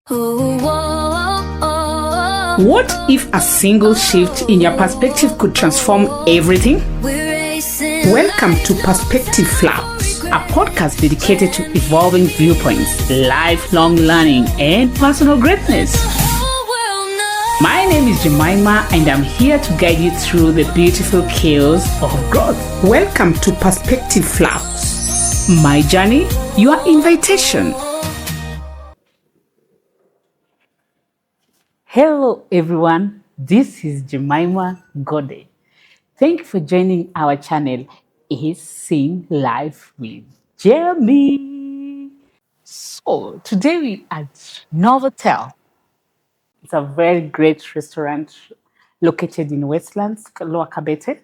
What if a single shift in your perspective could transform everything? Welcome to Perspective Flux, a podcast dedicated to evolving viewpoints, lifelong learning, and personal greatness. My name is Jemmie, and I'm here to guide you through the beautiful chaos of growth. Welcome to Perspective Flux, my journey, your invitation. Hello everyone, this is Jemmie Gode. Thank you for joining our channel, Acing Life with Jemmie. So today we are at Novotel. It's a very great restaurant located in Westlands, Lower Kabete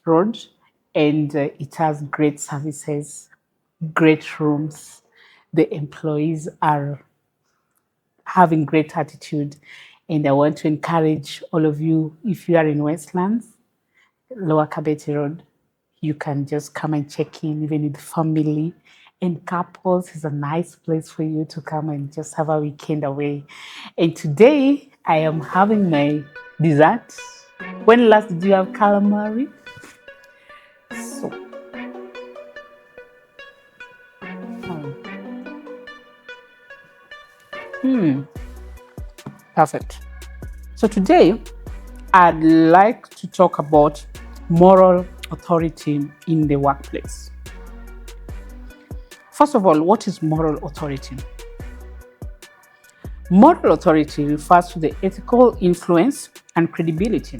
Road, and it has great services, great rooms. The employees are having great attitude, and I want to encourage all of you, if you are in Westlands, Lower Kabete Road, you can just come and check in, even with family and couples. It's a nice place for you to come and just have a weekend away. And today I am having my dessert. When last did you have calamari? So perfect. So today I'd like to talk about moral authority in the workplace. First of all, what is moral authority? Moral authority refers to the ethical influence and credibility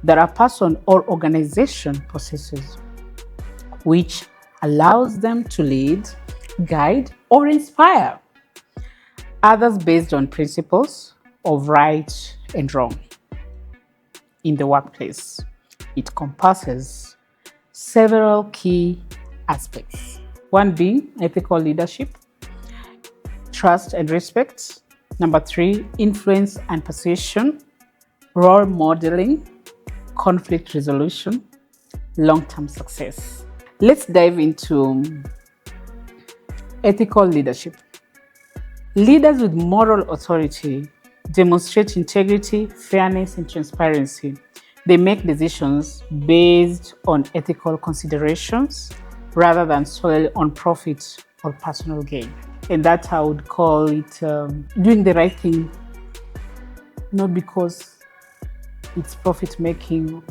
that a person or organization possesses, which allows them to lead, guide, or inspire others based on principles of right and wrong. In the workplace, it encompasses several key aspects. One being ethical leadership, trust and respect. Number 3, influence and persuasion, role modeling, conflict resolution, long-term success. Let's dive into ethical leadership. Leaders with moral authority demonstrate integrity, fairness, and transparency. They make decisions based on ethical considerations rather than solely on profit or personal gain. And that I would call it doing the right thing, not because it's profit making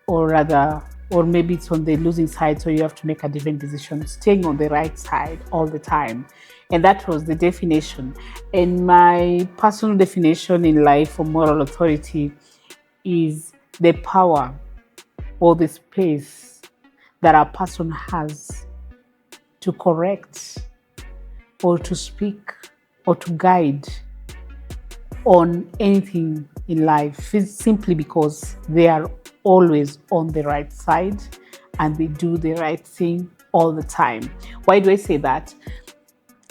or maybe it's on the losing side, so you have to make a different decision, staying on the right side all the time. And that was the definition. And my personal definition in life for moral authority is the power or the space that a person has to correct or to speak or to guide on anything in life, is simply because they are always on the right side and they do the right thing all the time. Why do I say that?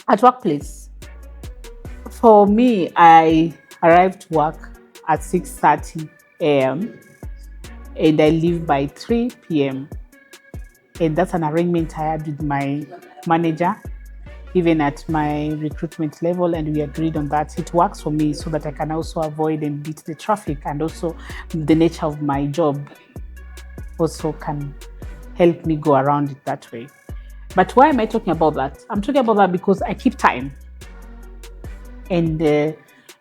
At workplace, for me, I arrive to work at 6:30 a.m. and I leave by 3 p.m. And that's an arrangement I had with my manager, even at my recruitment level, and we agreed on that. It works for me so that I can also avoid and beat the traffic, and also the nature of my job also can help me go around it that way. But why am I talking about that? I'm talking about that because I keep time. And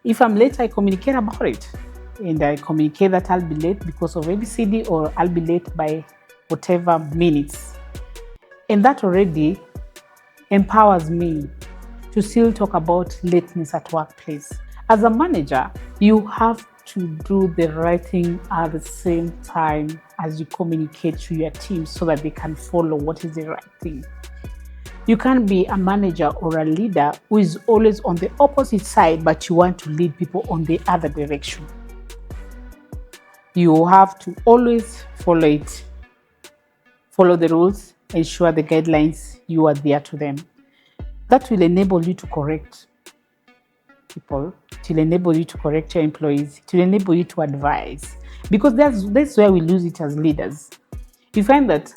if I'm late, I communicate about it. And I communicate that I'll be late because of ABCD, or I'll be late by whatever minutes. And that already empowers me to still talk about lateness at workplace. As a manager, you have to do the right thing at the same time as you communicate to your team so that they can follow what is the right thing. You can't be a manager or a leader who is always on the opposite side, but you want to lead people on the other direction. You have to always follow it. Follow the rules, ensure the guidelines, you are there to them. That will enable you to correct people. It will enable you to correct your employees. It will enable you to advise. Because that's where we lose it as leaders. You find that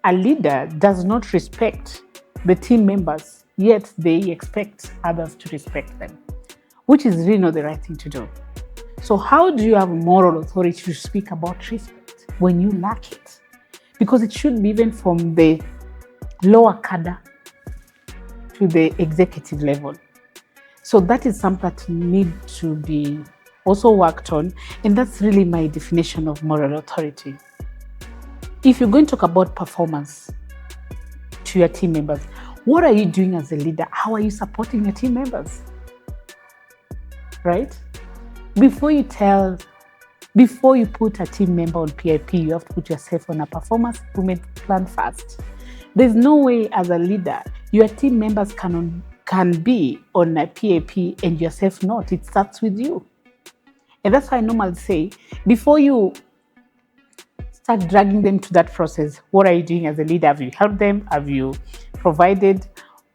a leader does not respect the team members. yet they expect others to respect them, which is really not the right thing to do. So how do you have moral authority to speak about respect when you lack it? Because it should be even from the lower cadre to the executive level. So that is something that needs to be also worked on, and that's really my definition of moral authority. If you're going to talk about performance to your team members, what are you doing as a leader? How are you supporting your team members? Right? Before you put a team member on PIP, you have to put yourself on a performance improvement plan first. There's no way as a leader, your team members can be on a PIP and yourself not. It starts with you. And that's why I normally say, before you start dragging them to that process, what are you doing as a leader? Have you helped them? Have you provided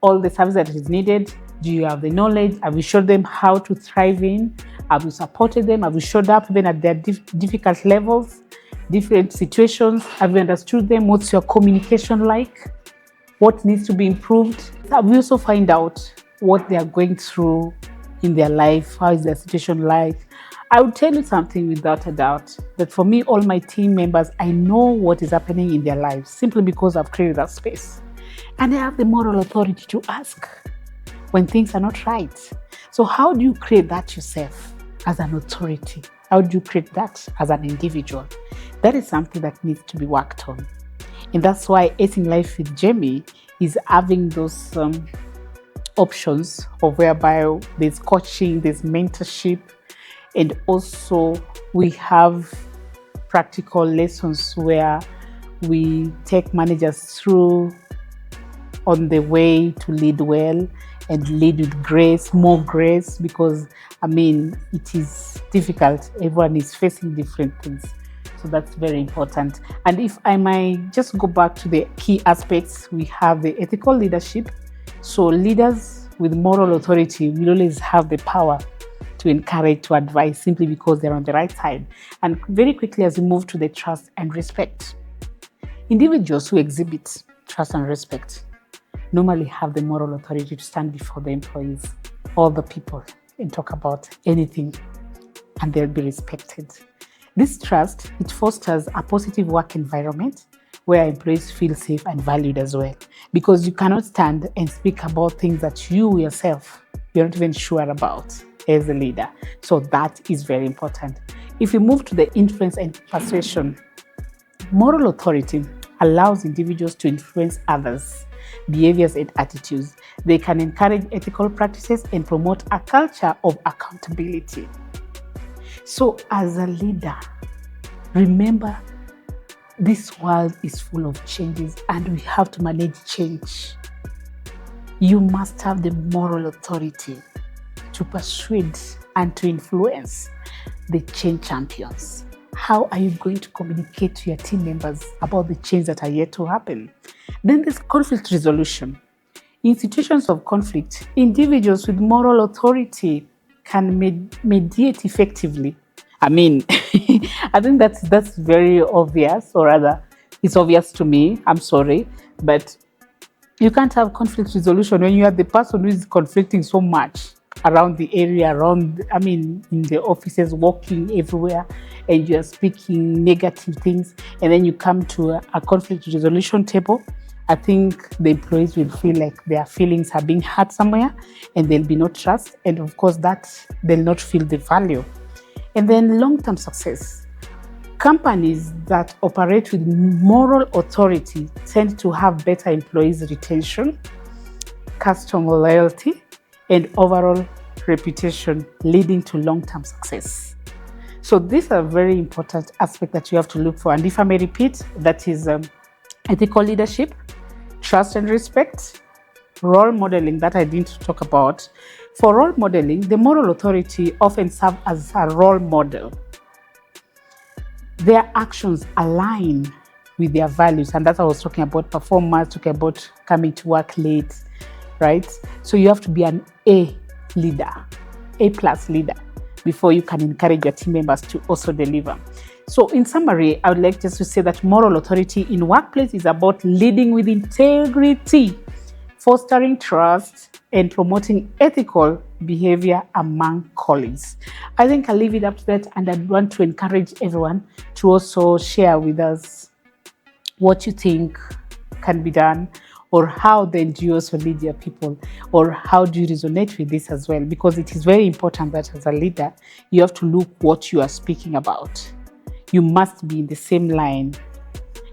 all the service that is needed? Do you have the knowledge? Have you showed them how to thrive in? Have you supported them? Have you showed up even at their difficult levels, different situations? Have you understood them? What's your communication like? What needs to be improved? Have you also find out what they are going through in their life? How is their situation like? I would tell you something without a doubt, that for me, all my team members, I know what is happening in their lives simply because I've created that space. And I have the moral authority to ask when things are not right. So how do you create that yourself as an authority? How do you create that as an individual? That is something that needs to be worked on. And that's why Acing Life with Jemmie is having those options of whereby there's coaching, there's mentorship, and also we have practical lessons where we take managers through on the way to lead well and lead with grace, more grace, because it is difficult. Everyone is facing different things. So that's very important. And if I might just go back to the key aspects, we have the ethical leadership. So leaders with moral authority will always have the power to encourage, to advise, simply because they're on the right side. And very quickly, as we move to the trust and respect, individuals who exhibit trust and respect normally have the moral authority to stand before the employees, all the people, and talk about anything, and they'll be respected. This trust, it fosters a positive work environment where employees feel safe and valued as well, because you cannot stand and speak about things that you yourself, you're not even sure about as a leader. So that is very important. If we move to the influence and persuasion, moral authority allows individuals to influence others' behaviors and attitudes. They can encourage ethical practices and promote a culture of accountability. So as a leader, remember, this world is full of changes and we have to manage change. You must have the moral authority to persuade and to influence the change champions. How are you going to communicate to your team members about the change that are yet to happen? Then there's conflict resolution. In situations of conflict, individuals with moral authority can mediate effectively. I think that's very obvious, or rather, it's obvious to me. I'm sorry, but you can't have conflict resolution when you have the person who is conflicting so much around the area, in the offices, walking everywhere, and you're speaking negative things, and then you come to a conflict resolution table. I think the employees will feel like their feelings are being hurt somewhere, and there'll be no trust, and of course that they'll not feel the value. And then long-term success. Companies that operate with moral authority tend to have better employees retention, customer loyalty, and overall reputation, leading to long-term success. So these are very important aspects that you have to look for. And if I may repeat, that is ethical leadership, trust and respect, role modeling that I didn't talk about. For role modeling, the moral authority often serves as a role model. Their actions align with their values, and that's what I was talking about, performance, talking about coming to work late, right? So you have to be an A leader, A+ leader, before you can encourage your team members to also deliver. So in summary, I would like just to say that moral authority in workplace is about leading with integrity, fostering trust, and promoting ethical behavior among colleagues. I think I'll leave it up to that, and I want to encourage everyone to also share with us what you think can be done, or how then do you also lead your people, or how do you resonate with this as well, because it is very important that as a leader you have to look what you are speaking about. You must be in the same line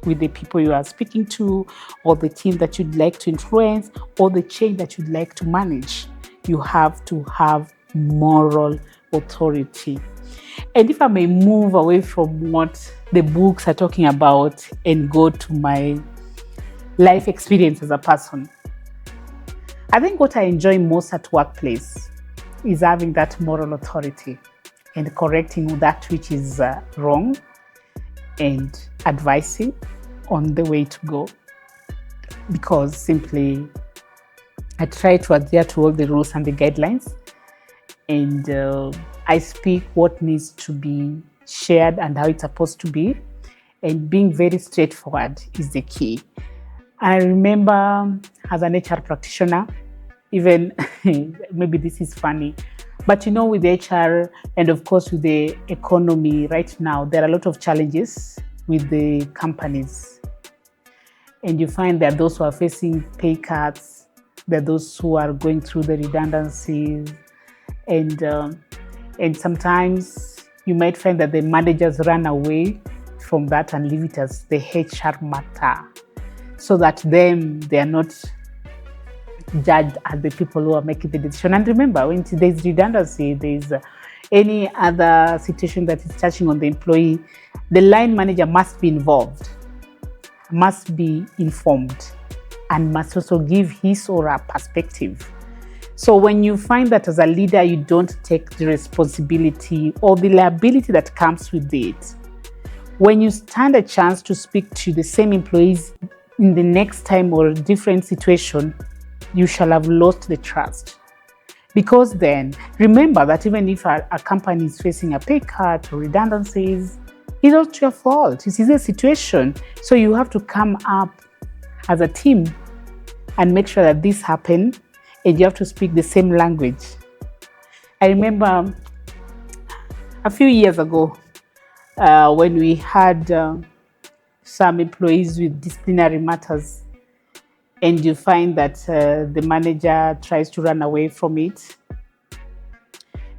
with the people you are speaking to, or the team that you'd like to influence, or the change that you'd like to manage. You have to have moral authority. And if I may move away from what the books are talking about and go to my life experience as a person, I think what I enjoy most at workplace is having that moral authority and correcting that which is wrong, and advising on the way to go, because simply I try to adhere to all the rules and the guidelines, and I speak what needs to be shared and how it's supposed to be, and being very straightforward is the key. I remember as an HR practitioner, even maybe this is funny, but you know, with HR and of course with the economy right now, there are a lot of challenges with the companies. And you find that those who are facing pay cuts, there are those who are going through the redundancies, and sometimes you might find that the managers run away from that and leave it as the HR matter, so that they are not judged as the people who are making the decision. And remember, when there's redundancy, there's any other situation that is touching on the employee, the line manager must be involved, must be informed, and must also give his or her perspective. So when you find that as a leader, you don't take the responsibility or the liability that comes with it, when you stand a chance to speak to the same employees in the next time or a different situation, you shall have lost the trust. Because then, remember that even if a company is facing a pay cut or redundancies, it's not your fault. It is a situation. So you have to come up as a team and make sure that this happens, and you have to speak the same language. I remember a few years ago when we had some employees with disciplinary matters, and you find that the manager tries to run away from it,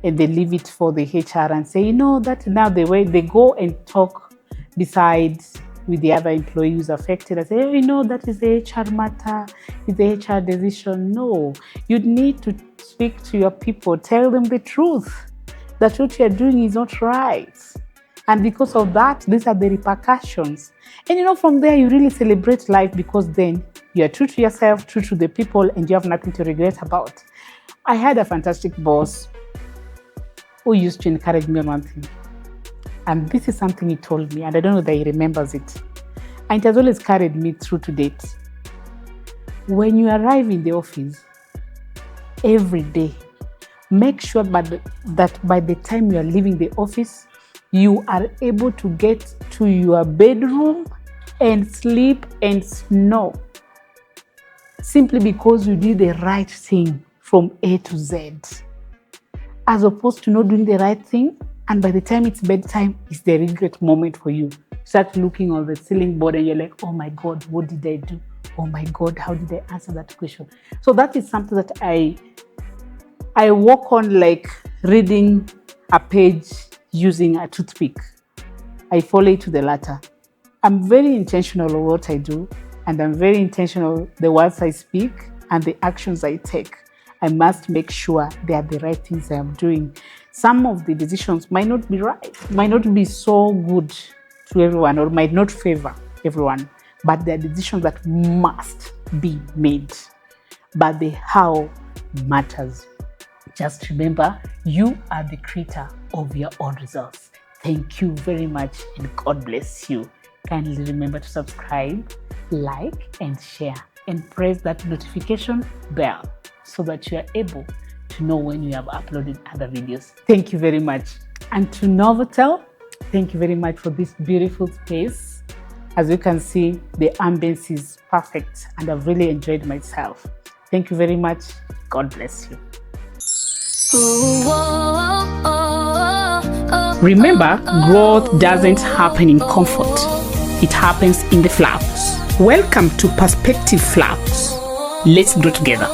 and they leave it for the HR and say, that now the way they go and talk besides with the other employee who's affected, and say, that is the HR matter, it's the HR decision. No, you need to speak to your people, tell them the truth, that what you're doing is not right. And because of that, these are the repercussions. And from there, you really celebrate life, because then you are true to yourself, true to the people, and you have nothing to regret about. I had a fantastic boss who used to encourage me on one thing. And this is something he told me, and I don't know that he remembers it. And it has always carried me through to date. When you arrive in the office every day, make sure that by the time you are leaving the office, you are able to get to your bedroom and sleep and snore, simply because you did the right thing from A to Z, as opposed to not doing the right thing, and by the time it's bedtime, it's the regret moment for you. Start looking on the ceiling board and you're like, oh my God, what did I do? Oh my God, how did I answer that question? So that is something that I work on, like reading a page using a toothpick. I follow it to the letter. I'm very intentional of what I do, and I'm very intentional the words I speak and the actions I take. I must make sure they are the right things I am doing. Some of the decisions might not be right, might not be so good to everyone, or might not favor everyone, but they are decisions that must be made. But the how matters. Just remember, you are the creator of your own results. Thank you very much, and God bless you. Kindly remember to subscribe, like, and share, and press that notification bell so that you are able to know when we have uploaded other videos. Thank you very much. And to Novotel, thank you very much for this beautiful space. As you can see, the ambience is perfect, and I've really enjoyed myself. Thank you very much. God bless you. Remember, growth doesn't happen in comfort. It happens in the flux. Welcome to Perspective Flux. Let's grow together.